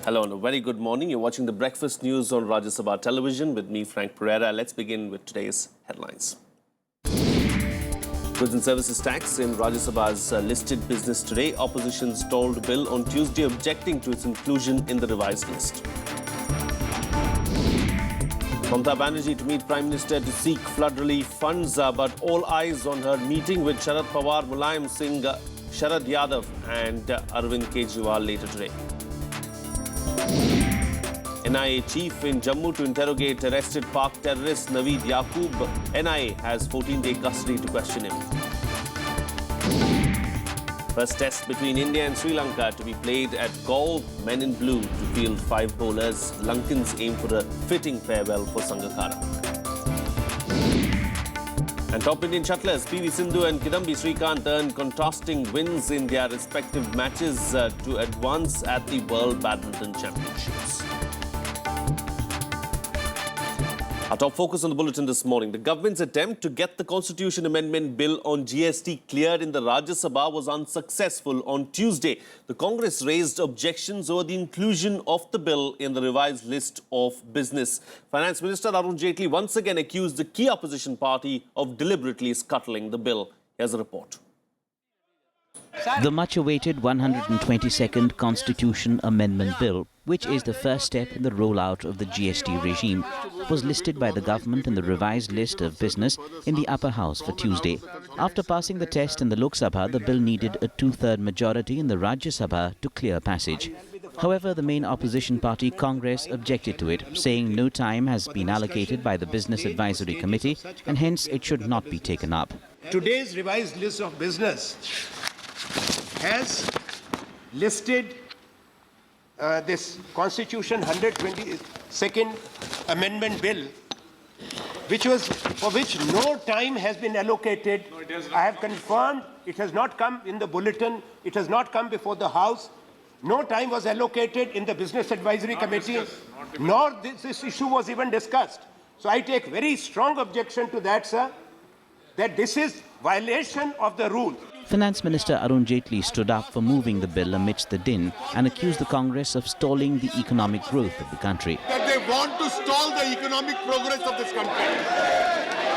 Hello and a very good morning. You're watching the Breakfast News on Rajya Sabha television with me, Frank Pereira. Let's begin with today's headlines. Goods and services tax in Rajya Sabha's listed business today. Opposition stalled bill on Tuesday, objecting to its inclusion in the revised list. Mamata Banerjee to meet Prime Minister to seek flood relief funds, but all eyes on her meeting with Sharad Pawar, Mulayam Singh, Sharad Yadav and Arvind Kejriwal later today. NIA chief in Jammu to interrogate arrested Pak terrorist Naveed Yaqub. NIA has 14-day custody to question him. First test between India and Sri Lanka to be played at Galle. Men in blue to field 5 bowlers. Lankans aim for a fitting farewell for Sangakkara. And top Indian shuttlers PV Sindhu and Kidambi Srikanth earned contrasting wins in their respective matches to advance at the World Badminton Championships. Our top focus on the bulletin this morning. The government's attempt to get the Constitution Amendment Bill on GST cleared in the Rajya Sabha was unsuccessful on Tuesday. The Congress raised objections over the inclusion of the bill in the revised list of business. Finance Minister Arun Jaitley once again accused the key opposition party of deliberately scuttling the bill. Here's a report. The much-awaited 122nd Constitution Amendment Bill, which is the first step in the rollout of the GST regime, was listed by the government in the revised list of business in the upper house for Tuesday. After passing the test in the Lok Sabha, the bill needed a two-third majority in the Rajya Sabha to clear passage. However, the main opposition party, Congress, objected to it, saying no time has been allocated by the Business Advisory Committee and hence it should not be taken up. Today's revised list of business has listed this Constitution 122nd Amendment Bill, for which no time has been allocated. I have confirmed it has not come in the bulletin, it has not come before the House. No time was allocated in the Business Advisory Committee, nor this issue was even discussed. So I take very strong objection to that, sir, that this is violation of the rule. Finance Minister Arun Jaitley stood up for moving the bill amidst the din and accused the Congress of stalling the economic growth of the country. That they want to stall the economic progress of this country.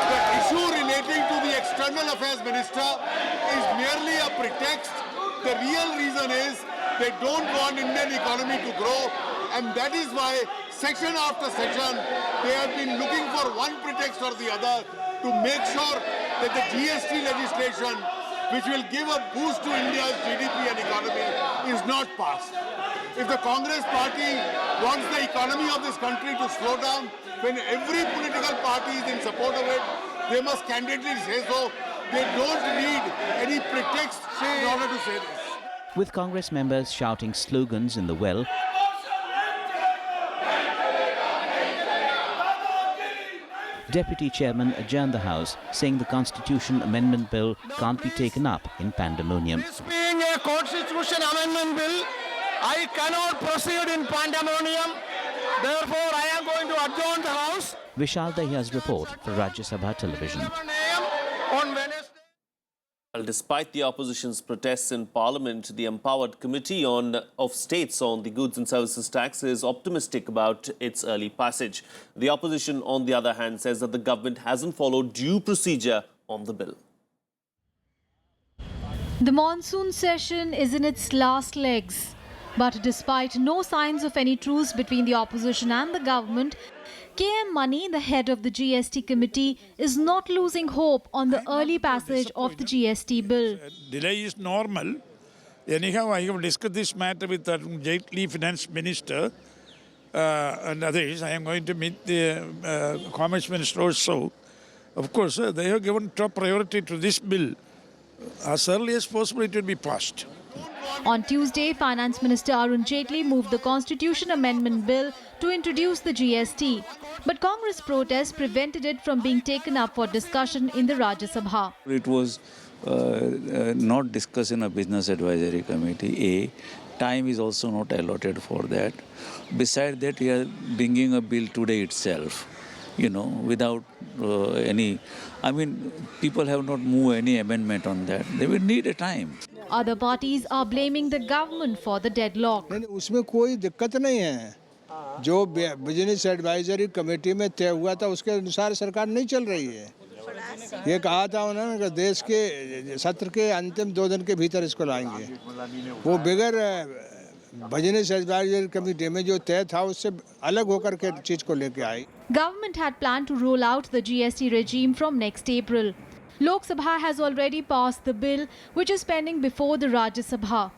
The issue relating to the External Affairs Minister is merely a pretext. The real reason is they don't want Indian economy to grow, and that is why section after section they have been looking for one pretext or the other to make sure that the GST legislation, which will give a boost to India's GDP and economy, is not passed. If the Congress party wants the economy of this country to slow down, when every political party is in support of it, they must candidly say so. They don't need any pretext in order to say this. With Congress members shouting slogans in the well, Deputy Chairman adjourned the House, saying the Constitution Amendment Bill can't be taken up in pandemonium. This being a Constitution Amendment Bill, I cannot proceed in pandemonium. Therefore, I am going to adjourn the House. Vishal Dahiya's report for Rajya Sabha Television. On Wednesday. Well, despite the opposition's protests in Parliament, the Empowered Committee of States on the Goods and Services Tax is optimistic about its early passage. The opposition, on the other hand, says that the government hasn't followed due procedure on the bill. The monsoon session is in its last legs. But despite no signs of any truce between the opposition and the government, KM Mani, the head of the GST committee, is not losing hope on the early passage of the GST bill. Delay is normal. Anyhow, I have discussed this matter with Arun Jaitley, Finance Minister, and others. I am going to meet the Commerce Minister also. Of course, they have given top priority to this bill. As early as possible, it will be passed. On Tuesday, Finance Minister Arun Jaitley moved the Constitution Amendment Bill to introduce the GST. But Congress protests prevented it from being taken up for discussion in the Rajya Sabha. It was not discussed in a Business Advisory Committee. Time is also not allotted for that. Besides that, we are bringing a bill today itself, without any... people have not moved any amendment on that. They will need a time. Other parties are blaming the government for the deadlock. नहीं उसमें कोई दिक्कत नहीं है जो business advisory committee में तय हुआ था उसके अनुसार सरकार नहीं चल रही है ये कहा था उन्होंने कि देश के सत्र के अंतिम 2 दिन के भीतर इसको लाएंगे वो बगैर बिजनेस एडवाइजरी कमेटी में जो तय था उससे अलग होकर के चीज को लेके आई Government had planned to roll out the GST regime from next April. Lok Sabha has already passed the bill, which is pending before the Rajya Sabha.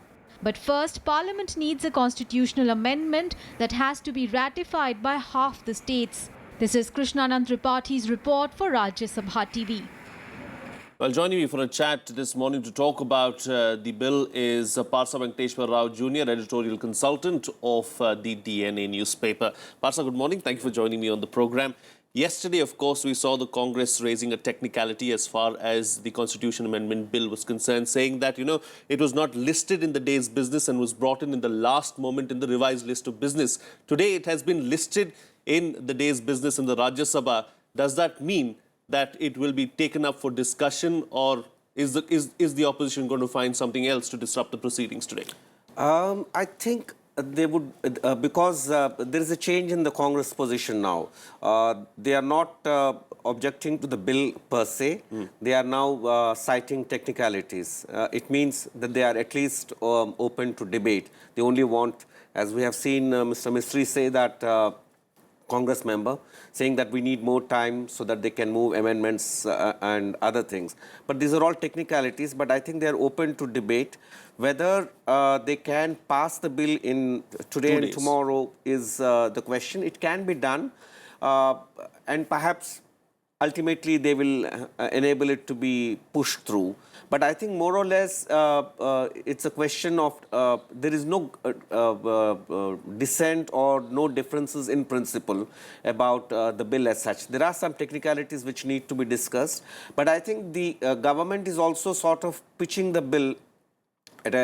But first, Parliament needs a constitutional amendment that has to be ratified by half the states. This is Krishnanand Tripaঠি's report for Rajya Sabha TV. Well, joining me for a chat this morning to talk about the bill is Parsa Venkateshwar Rao Jr., editorial consultant of the DNA newspaper. Parsa, good morning. Thank you for joining me on the program. Yesterday, of course, we saw the Congress raising a technicality as far as the Constitution Amendment Bill was concerned, saying that, it was not listed in the day's business and was brought in the last moment in the revised list of business. Today, it has been listed in the day's business in the Rajya Sabha. Does that mean that it will be taken up for discussion, or is the opposition going to find something else to disrupt the proceedings today? I think they would, because there is a change in the Congress position now. They are not objecting to the bill per se. They are now citing technicalities. It means that they are at least open to debate. They only want, as we have seen Mr. Mistry say that Congress member, saying that we need more time so that they can move amendments and other things. But these are all technicalities, but I think they are open to debate. Whether they can pass the bill in today and tomorrow is the question. It can be done, and perhaps ultimately they will enable it to be pushed through. But I think more or less it's a question of there is no dissent or no differences in principle about the bill as such. There are some technicalities which need to be discussed, but I think the government is also sort of pitching the bill at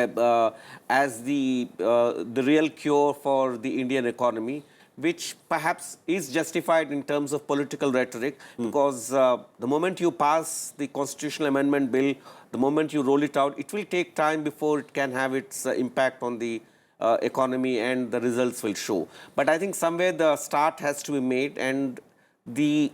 as the real cure for the Indian economy, which perhaps is justified in terms of political rhetoric, because the moment you pass the constitutional amendment bill, the moment you roll it out, it will take time before it can have its impact on the economy, and the results will show. But I think somewhere the start has to be made, and the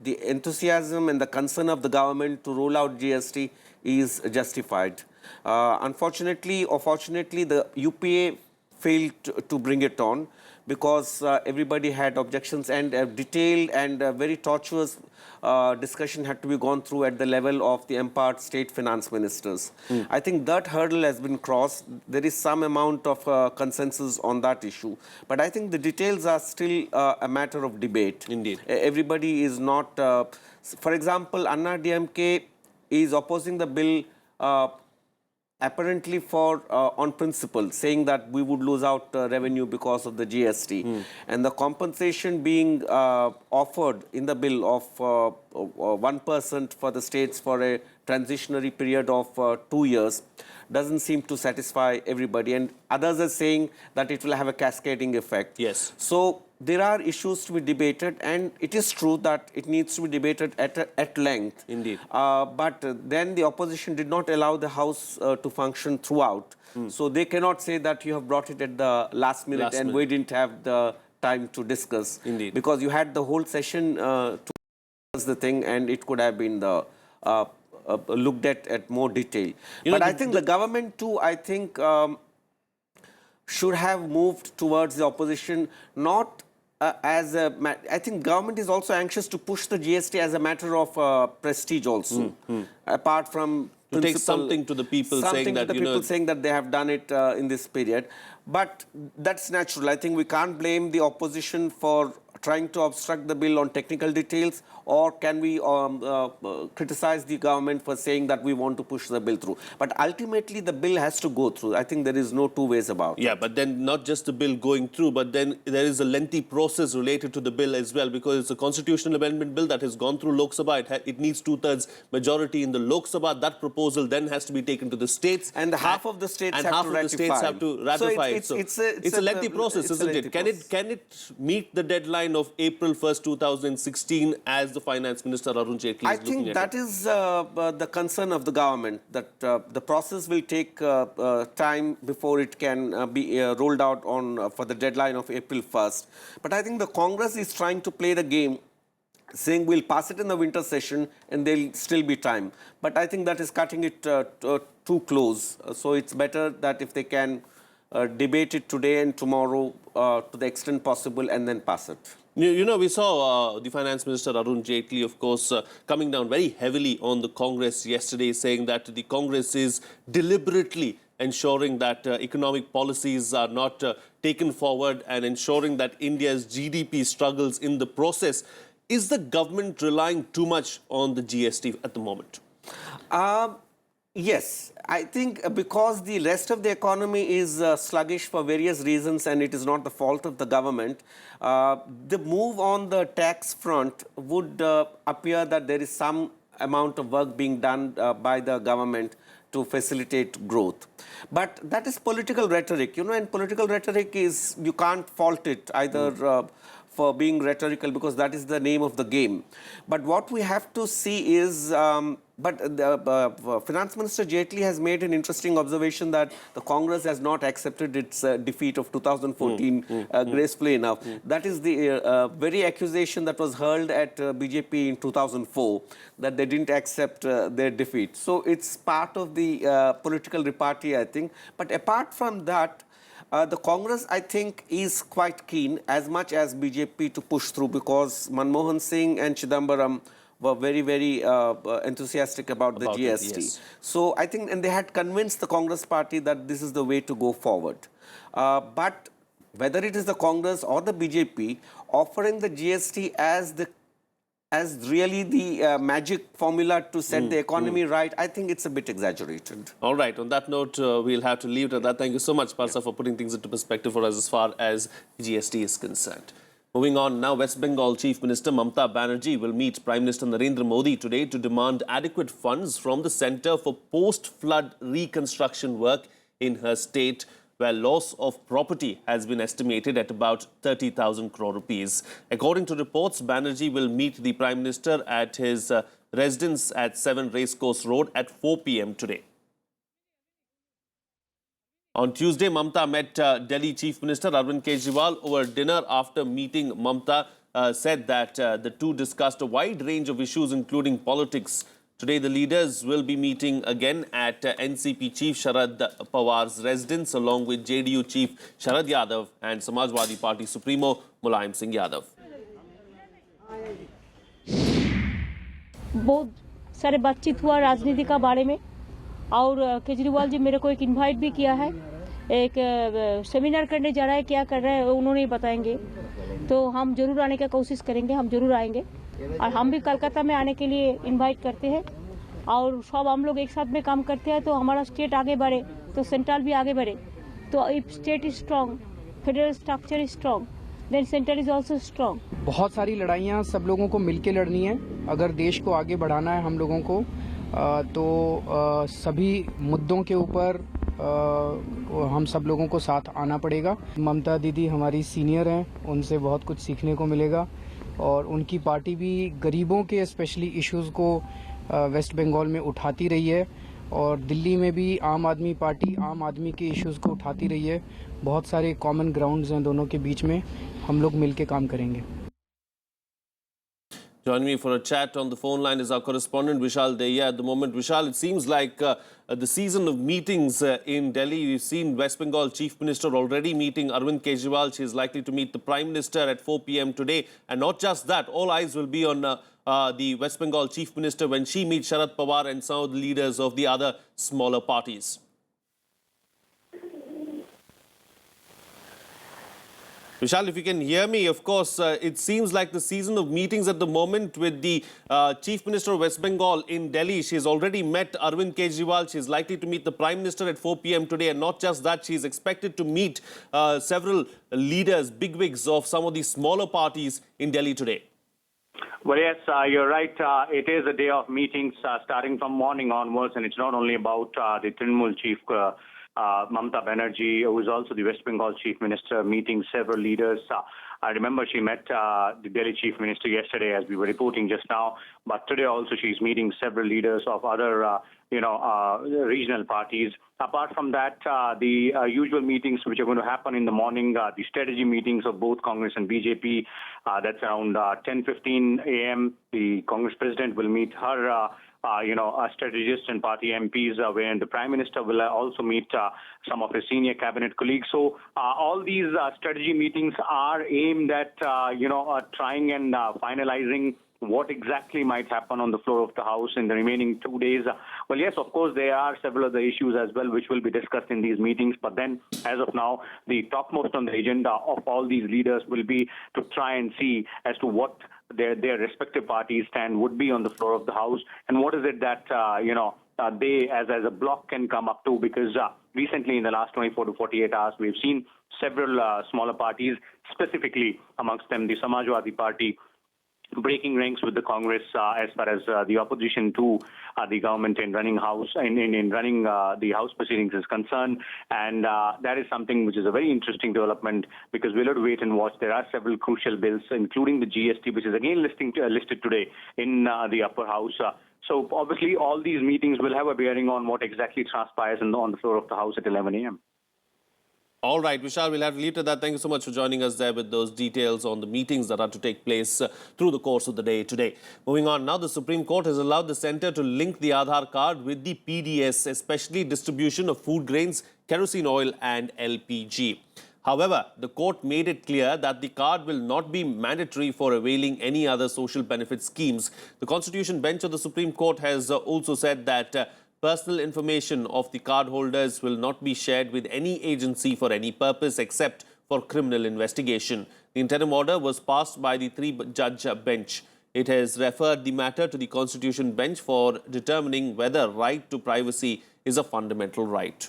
enthusiasm and the concern of the government to roll out GST is justified. Unfortunately or fortunately, the UPA failed to bring it on, because everybody had objections, and a detailed and very tortuous discussion had to be gone through at the level of the empowered state finance ministers. I think that hurdle has been crossed. There is some amount of consensus on that issue. But I think the details are still a matter of debate. Indeed. Everybody is not... for example, Anna DMK is opposing the bill apparently for on principle, saying that we would lose out revenue because of the GST, and the compensation being offered in the bill of 1% for the states for a transitionary period of 2 years doesn't seem to satisfy everybody, and others are saying that it will have a cascading effect. Yes. So there are issues to be debated, and it is true that it needs to be debated at length. Indeed. But then the opposition did not allow the House to function throughout. So they cannot say that you have brought it at the last minute and we didn't have the time to discuss. Indeed. Because you had the whole session to discuss the thing, and it could have been the looked at more detail. But I think the government too, I think, should have moved towards the opposition, not as a... I think government is also anxious to push the GST as a matter of prestige also, apart from... To take something to the people, saying that, saying that they have done it in this period. But that's natural. I think we can't blame the opposition for trying to obstruct the bill on technical details, or can we criticize the government for saying that we want to push the bill through? But ultimately, the bill has to go through. I think there is no two ways about it. Yeah, but then not just the bill going through, but then there is a lengthy process related to the bill as well, because it's a constitutional amendment bill that has gone through Lok Sabha. It needs 2/3 majority in the Lok Sabha. That proposal then has to be taken to the states. And half of the states have to ratify. And half of the states have to ratify it. So it's a lengthy process, isn't it? Can it meet the deadline of April 1st, 2016 as the Finance Minister Arun Jaitley I is looking think at that it? is the concern of the government, that the process will take time before it can be rolled out on for the deadline of April 1st. But I think the Congress is trying to play the game, saying we'll pass it in the winter session and there'll still be time. But I think that is cutting it too close. So it's better that if they can debate it today and tomorrow to the extent possible and then pass it. You know, we saw the Finance Minister Arun Jaitley, of course, coming down very heavily on the Congress yesterday, saying that the Congress is deliberately ensuring that economic policies are not taken forward and ensuring that India's GDP struggles in the process. Is the government relying too much on the GST at the moment? Yes, I think because the rest of the economy is sluggish for various reasons and it is not the fault of the government, the move on the tax front would appear that there is some amount of work being done by the government to facilitate growth. But that is political rhetoric, you know, and political rhetoric is, you can't fault it either for being rhetorical because that is the name of the game. But what we have to see is, Finance Minister Jaitley has made an interesting observation that the Congress has not accepted its defeat of 2014 gracefully enough. That is the very accusation that was hurled at BJP in 2004, that they didn't accept their defeat. So it's part of the political repartee, I think. But apart from that, the Congress, I think, is quite keen, as much as BJP, to push through, because Manmohan Singh and Chidambaram were very, very enthusiastic about the GST. Yes. So I think, and they had convinced the Congress party that this is the way to go forward. But whether it is the Congress or the BJP, offering the GST as really the magic formula to set the economy right, I think it's a bit exaggerated. All right. On that note, we'll have to leave it at that. Thank you so much, Parsa, for putting things into perspective for us as far as GST is concerned. Moving on now, West Bengal Chief Minister Mamta Banerjee will meet Prime Minister Narendra Modi today to demand adequate funds from the Centre for Post-Flood Reconstruction work in her state, where loss of property has been estimated at about 30,000 crore rupees. According to reports, Banerjee will meet the Prime Minister at his residence at 7 Racecourse Road at 4 p.m. today. On Tuesday, Mamta met Delhi Chief Minister Arvind Kejriwal over dinner. After meeting, Mamta said that the two discussed a wide range of issues, including politics. Today, the leaders will be meeting again at NCP Chief Sharad Pawar's residence, along with JDU Chief Sharad Yadav and Samajwadi Party Supremo Mulayam Singh Yadav. बहुत सारे बातचीत हुआ राजनीति का बारे में, और केजरीवाल जी मेरे को एक इनवाइट भी किया है, एक सेमिनार करने जा रहा है, क्या कर रहा है उन्होंने ही बताएंगे। तो हम जरूर आने की कोशिश करेंगे, हम जरूर आएंगे, और हम भी कोलकाता में आने के लिए इनवाइट करते हैं, और सब हम लोग एक साथ में काम करते हैं तो हमारा स्टेट आगे बढ़े तो सेंट्रल भी आगे बढ़े। तो if state is strong, federal structure is strong, then centre is also strong. बहुत सारी लड़ाइयाँ सब लोगों को मिलके लड़नी है। अगर देश को आगे बढ़ाना है हम लोगों को, तो सभी मुद्दों के ऊपर हम सब लोगों को साथ आना पड़ेगा। ममता दीदी हमारी सीनियर हैं, उनसे बहुत कुछ सीखने को मिलेगा, और उनकी पार्टी भी गरीबों के स्पेशली इश्यूज़ को वेस्ट बंगाल में उठाती रही है, और दिल्ली में भी आम आदमी पार्टी आम आदमी के इश्यूज़ को उठाती रही है। बहुत सारे कॉमन ग्राउंड्स हैं दोनों के बीच में, हम लोग मिलके काम करेंगे। Joining me for a chat on the phone line is our correspondent Vishal Deya. At the moment, Vishal, it seems like the season of meetings in Delhi. We've seen West Bengal Chief Minister already meeting Arvind Kejriwal. She is likely to meet the Prime Minister at 4 p.m. today. And not just that, all eyes will be on the West Bengal Chief Minister when she meets Sharad Pawar and some of the leaders of the other smaller parties. Vishal, if you can hear me, of course, it seems like the season of meetings at the moment with the Chief Minister of West Bengal in Delhi. She has already met Arvind Kejriwal. She is likely to meet the Prime Minister at 4 p.m. today. And not just that, she is expected to meet several leaders, bigwigs of some of the smaller parties in Delhi today. Well, yes, you're right. It is a day of meetings starting from morning onwards. And it's not only about the Trinamool chief, Mamta Banerjee, who is also the West Bengal Chief Minister, meeting several leaders. I remember she met the Delhi Chief Minister yesterday, as we were reporting just now. But today also she's meeting several leaders of other, regional parties. Apart from that, the usual meetings which are going to happen in the morning, the strategy meetings of both Congress and BJP, that's around 10:15 a.m. The Congress President will meet her strategists and party MPs, where the Prime Minister will also meet some of his senior cabinet colleagues. So all these strategy meetings are aimed at, trying and finalizing what exactly might happen on the floor of the House in the remaining 2 days. Well, yes, of course, there are several other issues as well which will be discussed in these meetings. But then, as of now, the topmost on the agenda of all these leaders will be to try and see as to what their respective parties stand would be on the floor of the House, and what is it that they as a bloc can come up to, because recently in the last 24 to 48 hours we've seen several smaller parties, specifically amongst them the Samajwadi Party, breaking ranks with the Congress as far as the opposition to the government in running the House proceedings is concerned. And that is something which is a very interesting development, because we'll have to wait and watch. There are several crucial bills, including the GST, which is again listed today in the upper house. So obviously all these meetings will have a bearing on what exactly transpires on the floor of the House at 11 a.m. All right, Vishal, we'll have to leave to that. Thank you so much for joining us there with those details on the meetings that are to take place through the course of the day today. Moving on now, the Supreme Court has allowed the centre to link the Aadhaar card with the PDS, especially distribution of food grains, kerosene oil and LPG. However, the court made it clear that the card will not be mandatory for availing any other social benefit schemes. The Constitution Bench of the Supreme Court has also said that personal information of the cardholders will not be shared with any agency for any purpose except for criminal investigation. The interim order was passed by the three-judge bench. It has referred the matter to the Constitution Bench for determining whether right to privacy is a fundamental right.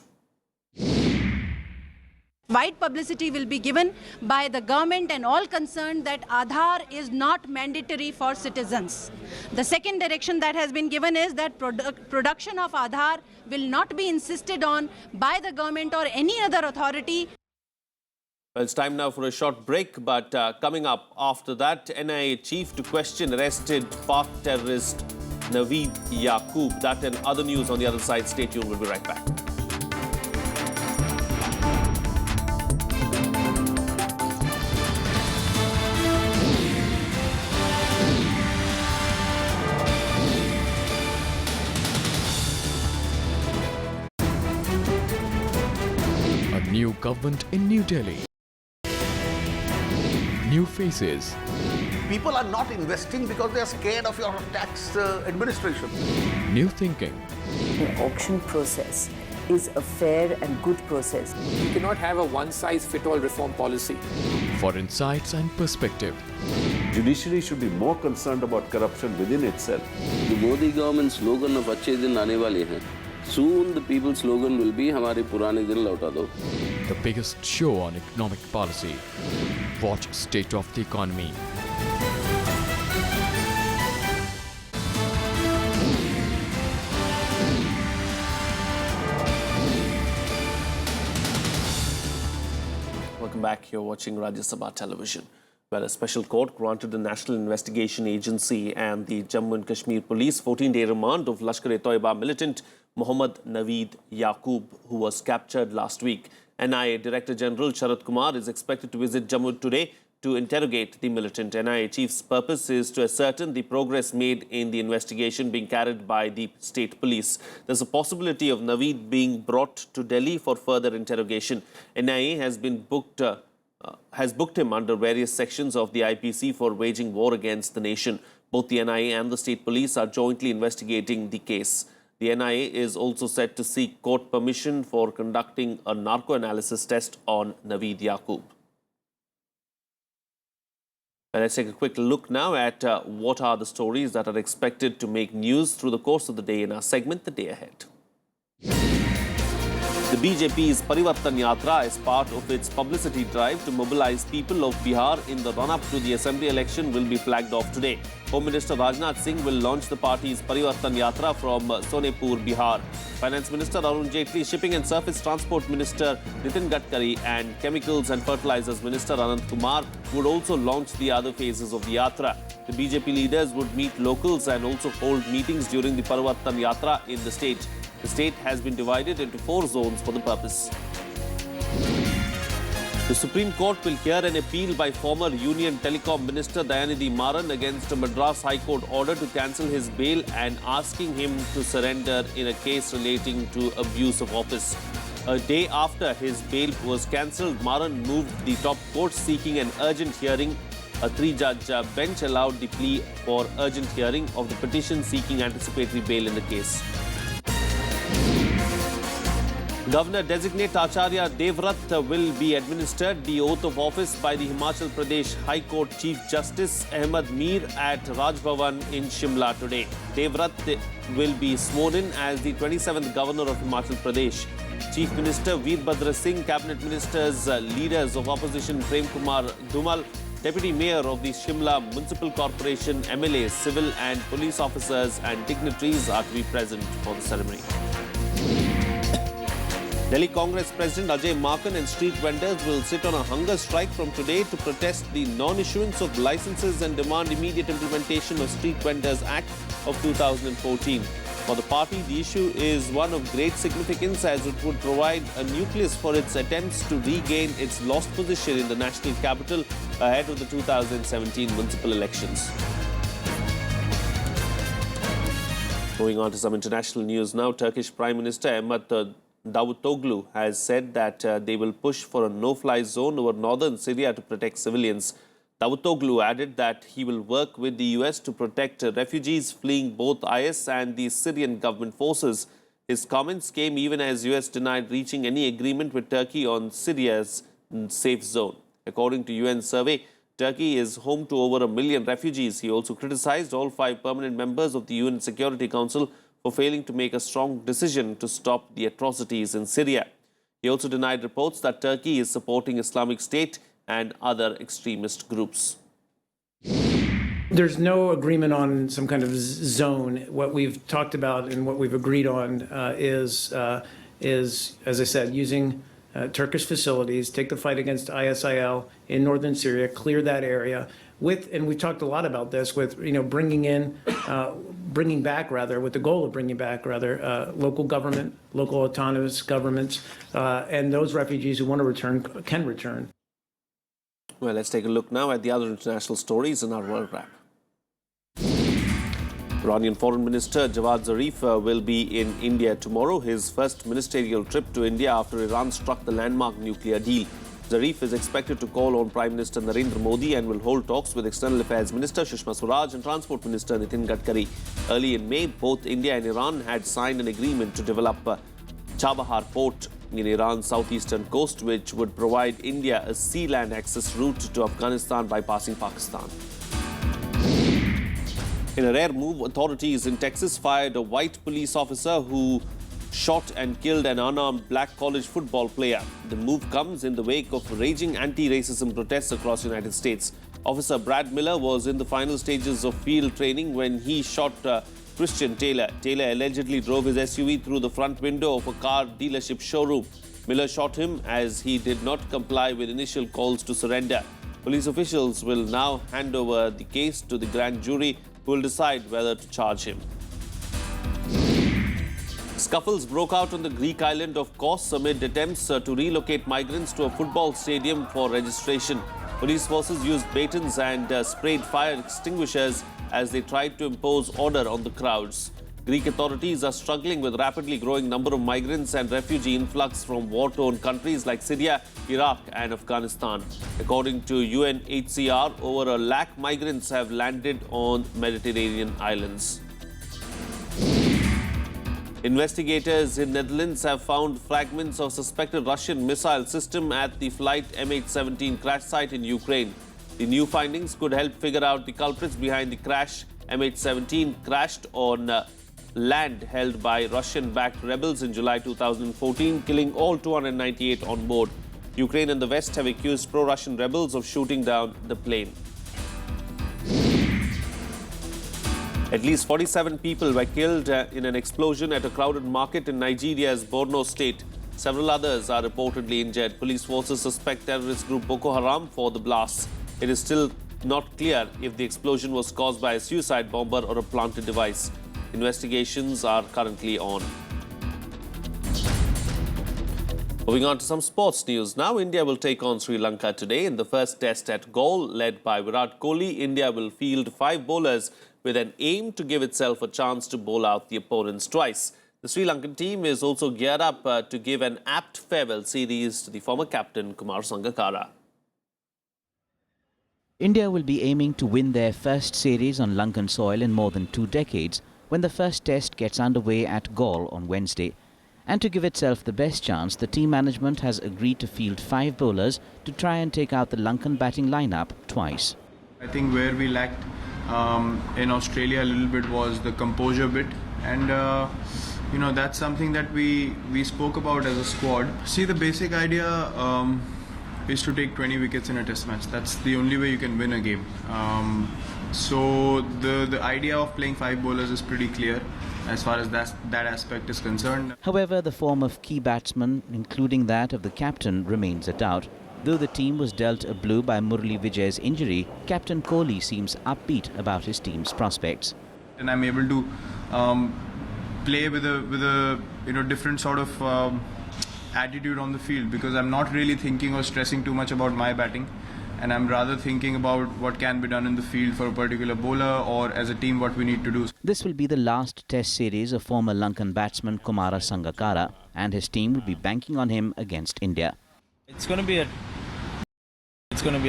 Wide publicity will be given by the government and all concerned that Aadhaar is not mandatory for citizens. The second direction that has been given is that production of Aadhaar will not be insisted on by the government or any other authority. Well, it's time now for a short break, but coming up after that, NIA chief to question arrested Pak terrorist Naveed Yaqub. That and other news on the other side. Stay tuned, we'll be right back. New government in New Delhi. New faces. People are not investing because they are scared of your tax administration. New thinking. The auction process is a fair and good process. You cannot have a one-size-fits-all reform policy. For insights and perspective. Judiciary should be more concerned about corruption within itself. The Modi government slogan of "Achhe din aane wale hain." Soon the people's slogan will be "Hamare purane din lauta do." The biggest show on economic policy. Watch State of the Economy. Welcome back. You're watching Rajya Sabha television. Well, a special court granted the National Investigation Agency and the Jammu and Kashmir Police 14-day remand of Lashkar-e-Toiba militant Mohammad Naveed Yaqub, who was captured last week. NIA Director General Sharad Kumar is expected to visit Jammu today to interrogate the militant. NIA chief's purpose is to ascertain the progress made in the investigation being carried by the state police. There's a possibility of Naveed being brought to Delhi for further interrogation. NIA has booked him under various sections of the IPC for waging war against the nation. Both the NIA and the state police are jointly investigating the case. The NIA is also set to seek court permission for conducting a narco-analysis test on Naveed Yaqub. Let's take a quick look now at what are the stories that are expected to make news through the course of the day in our segment, The Day Ahead. The The BJP's Parivartan Yatra is part of its publicity drive to mobilize people of Bihar in the run-up to the assembly election will be flagged off today. Home Minister Rajnath Singh will launch the party's Parivartan Yatra from Sonepur, Bihar. Finance Minister Arun Jaitley, Shipping and Surface Transport Minister Nitin Gadkari and Chemicals and Fertilizers Minister Anant Kumar would also launch the other phases of the Yatra. The BJP leaders would meet locals and also hold meetings during the Parivartan Yatra in the state. The state has been divided into 4 zones for the purpose. The Supreme Court will hear an appeal by former Union Telecom Minister Dayanidhi Maran against a Madras High Court order to cancel his bail and asking him to surrender in a case relating to abuse of office. A day after his bail was cancelled, Maran moved the top court seeking an urgent hearing. A 3-judge bench allowed the plea for urgent hearing of the petition seeking anticipatory bail in the case. Governor-designate Acharya Devrat will be administered the oath of office by the Himachal Pradesh High Court Chief Justice Ahmed Mir at Raj Bhavan in Shimla today. Devrat will be sworn in as the 27th Governor of Himachal Pradesh. Chief Minister Veerbhadra Singh, Cabinet Ministers, leaders of opposition Prem Kumar Dhumal, Deputy Mayor of the Shimla Municipal Corporation, MLAs, civil and police officers and dignitaries are to be present for the ceremony. Delhi Congress President Ajay Maken and street vendors will sit on a hunger strike from today to protest the non-issuance of licenses and demand immediate implementation of Street Vendors Act of 2014. For the party, the issue is one of great significance as it would provide a nucleus for its attempts to regain its lost position in the national capital ahead of the 2017 municipal elections. Moving on to some international news now, Turkish Prime Minister Ahmet Davutoglu has said that they will push for a no-fly zone over northern Syria to protect civilians. Davutoglu added that he will work with the US to protect refugees fleeing both IS and the Syrian government forces. His comments came even as US denied reaching any agreement with Turkey on Syria's safe zone. According to UN survey, Turkey is home to over 1 million refugees. He also criticized all 5 permanent members of the UN Security Council for failing to make a strong decision to stop the atrocities in Syria. He also denied reports that Turkey is supporting Islamic State and other extremist groups. There's no agreement on some kind of zone. What we've talked about and what we've agreed on is, as I said, using Turkish facilities, take the fight against ISIL in northern Syria, clear that area. And we talked a lot about this with, bringing back with the goal of bringing back local government, local autonomous governments, and those refugees who want to return can return. Well, let's take a look now at the other international stories in our World Wrap. Iranian Foreign Minister Javad Zarif will be in India tomorrow, his first ministerial trip to India after Iran struck the landmark nuclear deal. Zarif is expected to call on Prime Minister Narendra Modi and will hold talks with External Affairs Minister Sushma Swaraj and Transport Minister Nitin Gadkari. Early in May, both India and Iran had signed an agreement to develop Chabahar port in Iran's southeastern coast, which would provide India a sea-land access route to Afghanistan bypassing Pakistan. In a rare move, authorities in Texas fired a white police officer who shot and killed an unarmed black college football player. The move comes in the wake of raging anti-racism protests across the United States. Officer Brad Miller was in the final stages of field training when he shot Christian Taylor. Taylor allegedly drove his SUV through the front window of a car dealership showroom. Miller shot him as he did not comply with initial calls to surrender. Police officials will now hand over the case to the grand jury, who will decide whether to charge him. Scuffles broke out on the Greek island of Kos amid attempts to relocate migrants to a football stadium for registration. Police forces used batons and sprayed fire extinguishers as they tried to impose order on the crowds. Greek authorities are struggling with rapidly growing number of migrants and refugee influx from war-torn countries like Syria, Iraq and Afghanistan. According to UNHCR, over 1 lakh migrants have landed on Mediterranean islands. Investigators in Netherlands have found fragments of suspected Russian missile system at the flight MH17 crash site in Ukraine. The new findings could help figure out the culprits behind the crash. MH17 crashed on land held by Russian-backed rebels in July 2014, killing all 298 on board. Ukraine and the West have accused pro-Russian rebels of shooting down the plane. At least 47 people were killed in an explosion at a crowded market in Nigeria's Borno state. Several others are reportedly injured. Police forces suspect terrorist group Boko Haram for the blasts. It is still not clear if the explosion was caused by a suicide bomber or a planted device. Investigations are currently on. Moving on to some sports news now. India will take on Sri Lanka today in the first test at Galle. Led by Virat Kohli, India will field 5 bowlers with an aim to give itself a chance to bowl out the opponents twice. The Sri Lankan team is also geared up to give an apt farewell series to the former captain Kumar Sangakkara. India will be aiming to win their first series on Lankan soil in more than 2 decades when the first test gets underway at Galle on Wednesday. And to give itself the best chance, the team management has agreed to field 5 bowlers to try and take out the Lankan batting lineup twice. I think where we lacked in Australia a little bit was the composure bit, and that's something that we spoke about as a squad. See, the basic idea is to take 20 wickets in a test match. That's the only way you can win a game. So the idea of playing 5 bowlers is pretty clear as far as that aspect is concerned. However, the form of key batsmen, including that of the captain, remains a doubt. Though the team was dealt a blow by Murali Vijay's injury, Captain Kohli seems upbeat about his team's prospects. And I'm able to play with a different sort of attitude on the field, because I'm not really thinking or stressing too much about my batting, and I'm rather thinking about what can be done in the field for a particular bowler or as a team what we need to do. This will be the last test series of former Lankan batsman Kumara Sangakkara, and his team will be banking on him against India. It's going to be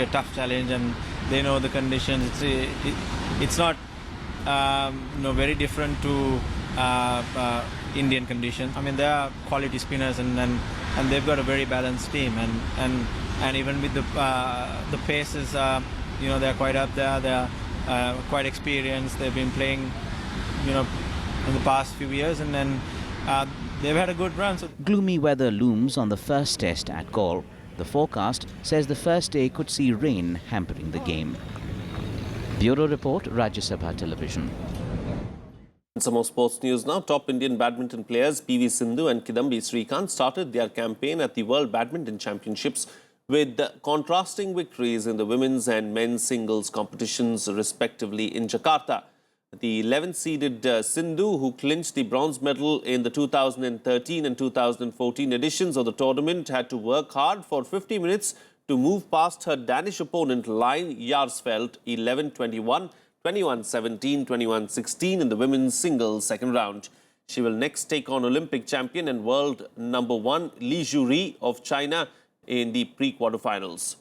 a tough challenge, and they know the conditions. It's not very different to Indian conditions. I mean, they are quality spinners, and they've got a very balanced team, and even with the paces, they're quite up there. They're quite experienced. They've been playing, in the past few years, and then they've had a good run. So gloomy weather looms on the first test at Galle. The forecast says the first day could see rain hampering the game. Bureau Report, Rajya Sabha Television. Some more sports news now. Top Indian badminton players PV Sindhu and Kidambi Srikanth started their campaign at the World Badminton Championships with contrasting victories in the women's and men's singles competitions, respectively, in Jakarta. The 11th-seeded Sindhu, who clinched the bronze medal in the 2013 and 2014 editions of the tournament, had to work hard for 50 minutes to move past her Danish opponent Line Jarsfeldt 11-21, 21-17, 21-16 in the women's singles second round. She will next take on Olympic champion and world number 1 Li Juri of China in the pre-quarterfinals.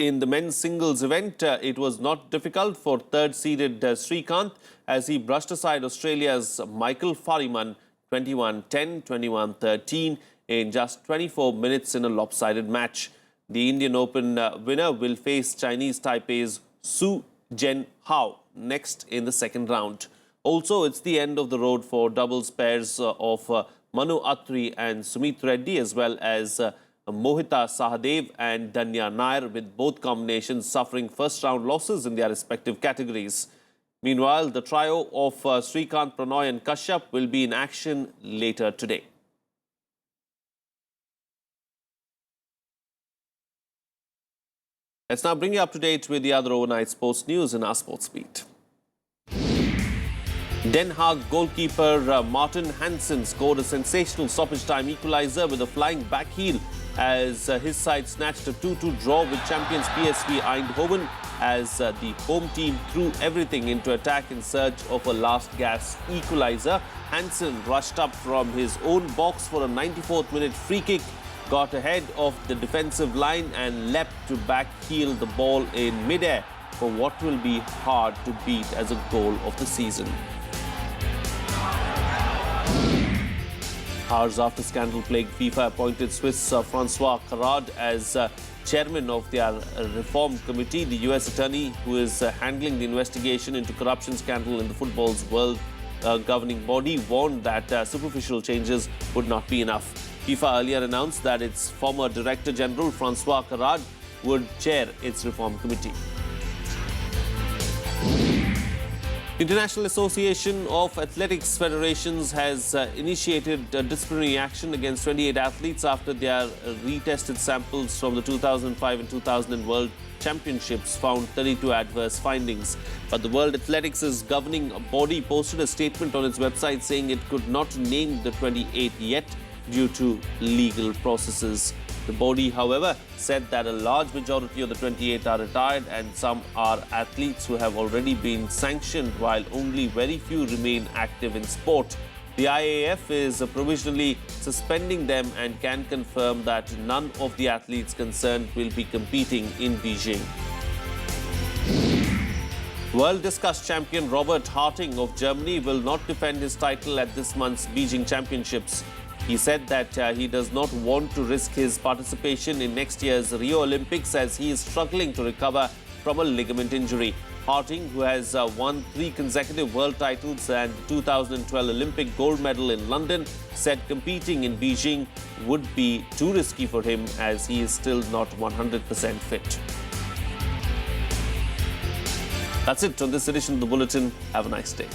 In the men's singles event, it was not difficult for third-seeded Srikanth as he brushed aside Australia's Michael Fariman 21-10, 21-13 in just 24 minutes in a lopsided match. The Indian Open winner will face Chinese Taipei's Su Zhenhao next in the second round. Also, it's the end of the road for doubles pairs of Manu Atri and Sumit Reddy, as well as Mohita Sahadev and Danya Nair, with both combinations suffering first-round losses in their respective categories. Meanwhile, the trio of Srikanth, Pranoy and Kashyap will be in action later today. Let's now bring you up to date with the other overnight sports news in our Sports Beat. Den Haag goalkeeper Martin Hansen scored a sensational stoppage time equaliser with a flying back heel as his side snatched a 2-2 draw with champions PSV Eindhoven as the home team threw everything into attack in search of a last-gasp equaliser. Hansen rushed up from his own box for a 94th minute free kick, got ahead of the defensive line and leapt to back heel the ball in mid-air for what will be hard to beat as a goal of the season. Hours after scandal-plagued FIFA appointed Swiss Francois Carrad as chairman of their reform committee, the US attorney who is handling the investigation into corruption scandal in the football's world governing body warned that superficial changes would not be enough. FIFA earlier announced that its former Director General Francois Carrad would chair its reform committee. International Association of Athletics Federations has initiated disciplinary action against 28 athletes after their retested samples from the 2005 and 2000 World Championships found 32 adverse findings. But the World Athletics' governing body posted a statement on its website saying it could not name the 28 yet due to legal processes. The body, however, said that a large majority of the 28 are retired and some are athletes who have already been sanctioned, while only very few remain active in sport. The IAF is provisionally suspending them and can confirm that none of the athletes concerned will be competing in Beijing. World discus champion Robert Harting of Germany will not defend his title at this month's Beijing Championships. He said that he does not want to risk his participation in next year's Rio Olympics as he is struggling to recover from a ligament injury. Harting, who has won 3 consecutive world titles and 2012 Olympic gold medal in London, said competing in Beijing would be too risky for him as he is still not 100% fit. That's it on this edition of the Bulletin. Have a nice day.